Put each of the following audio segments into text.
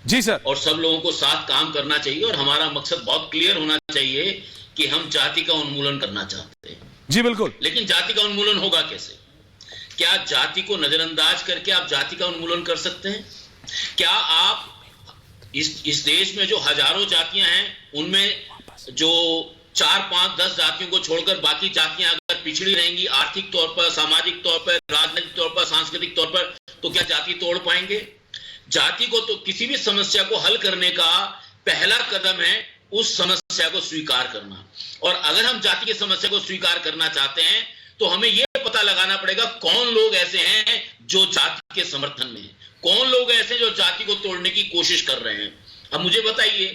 जी sir. और सब लोगों को साथ काम करना चाहिए और हमारा मकसद बहुत क्लियर होना चाहिए कि हम जाति का उन्मूलन करना चाहते हैं। जी बिल्कुल। लेकिन जाति का उन्मूलन होगा कैसे? क्या जाति को नजरअंदाज करके आप जाति का उन्मूलन कर सकते हैं? क्या आप इस देश में जो हजारों जातियां हैं उनमें जो 4, 5, 10 जातियों को छोड़कर बाकी जातियां अगर पिछड़ी रहेंगी आर्थिक तौर पर, सामाजिक तौर पर, राजनीतिक तौर पर, सांस्कृतिक तौर पर, तो क्या जाति तोड़ पाएंगे? जाति को तो किसी भी समस्या को हल करने का पहला कदम है उस समस्या को स्वीकार करना। और अगर हम जाति की समस्या को स्वीकार करना चाहते हैं तो हमें यह पता लगाना पड़ेगा कौन लोग ऐसे हैं जो जाति के समर्थन में हैं, कौन लोग ऐसे जो जाति को तोड़ने की कोशिश कर रहे हैं। अब मुझे बताइए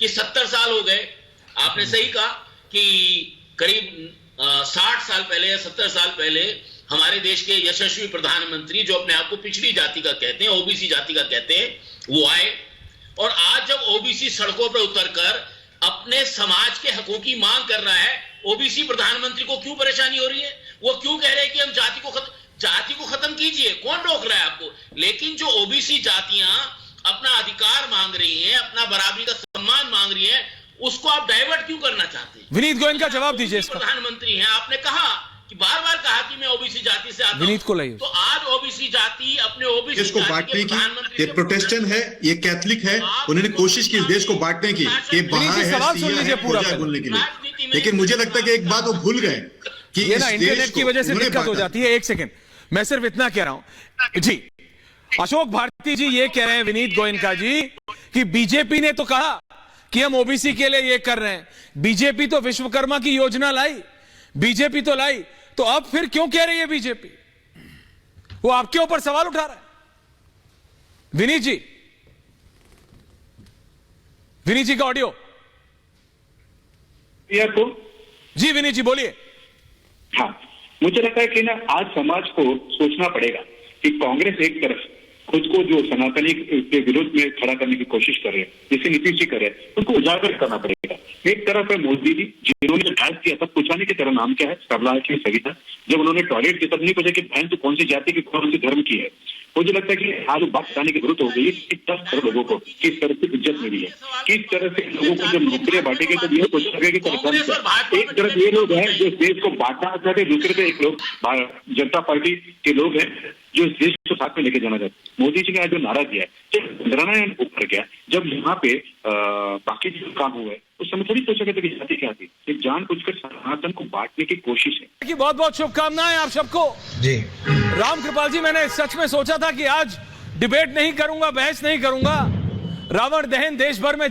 कि 70 साल हो गए, आपने सही कहा कि करीब 60 साल पहले या 70 साल पहले हमारे देश के यशस्वी प्रधानमंत्री जो अपने आप को पिछड़ी जाति का कहते हैं, ओबीसी जाति का कहते हैं, वो आए। और आज जब ओबीसी सड़कों पर उतरकर अपने समाज के हकों की मांग कर रहा है, ओबीसी प्रधानमंत्री को क्यों परेशानी हो रही है? वो क्यों कह रहे हैं कि हम जाति को खत्म कीजिए? कौन रोक रहा है आपको? लेकिन जो ओबीसी जातियां अपना अधिकार मांग रही हैं, अपना बराबरी का सम्मान मांग रही हैं, उसको आप डाइवर्ट क्यों करना चाहते हैं? विनीत गोयन का जवाब दीजिए इसका। प्रधानमंत्री हैं, आपने कहा कि बार-बार कहा कि मैं ओबीसी जाति से आता विनीत को लाइए। तो आज ओबीसी जाति अपने ओबीसी देश को बांटने की, ये प्रोटेस्टेंट है, ये कैथलिक है, उन्होंने कोशिश की इस देश को बांटने की, कि बाहर है, बोलने के लिए। लेकिन मुझे लगता है कि एक बात वो भूल गए कि ये ना इंटरनेट की वजह से दिक्कत हो जाती है। एक सेकंड, मैं सिर्फ इतना कह रहा हूं जी। अशोक भारती जी ये कह रहे हैं विनीत गोयनका जी कि बीजेपी ने तो कहा कि हम ओबीसी के लिए ये कर रहे हैं, बीजेपी तो विश्वकर्मा की योजना लाई, बीजेपी तो लाई, तो अब फिर क्यों कह रही है बीजेपी? वो आपके ऊपर सवाल उठा रहा है। विनीत जी, विनीत जी का ऑडियो को जी। विनीत जी बोलिए। हाँ, मुझे लगता है कि ना आज समाज को सोचना पड़ेगा कि कांग्रेस एक तरफ खुद को जो सनातनी के विरोध में खड़ा करने की कोशिश कर रहे हैं, जैसे नीतीश जी कर रहे हैं, उनको उजागर करना पड़ेगा। एक तरफ है मोदी जी जिन्होंने बहस किया तब पूछाने की तरह नाम क्या है, सरला की सही था। जब उन्होंने टॉयलेट की तब नहीं पूछा कि बहन तो कौन सी जाति की, कौन सी धर्म की है। मुझे लगता है कि आज बात बताने की जरूरत हो गई है कि 10 करोड़ लोगों को किस तरह से इज्जत मिली है, किस तरह से लोगों को जब नौकरियां बांटेंगे तो ये सोच लगे कि एक तरफ ये लोग हैं जो देश को बांटना चाहते हैं, दूसरे पे एक लोग जनता पार्टी के लोग हैं जो इस देश को साथ में लेके जाना चाहते हैं। मोदी जी ने आज जो नारा दिया है, जब ऊपर गया, जब यहाँ पे बाकी जो काम हुआ है उस समय थोड़ी सोचा गया कि जाति क्या थी, ये जानबूझकर सनातन को बांटने की कोशिश है। कि बहुत बहुत शुभकामनाएं आप सबको जी। राम कृपाल जी, मैंने सच में सोचा था कि आज डिबेट नहीं करूंगा, बहस नहीं करूंगा, रावण दहन देश भर में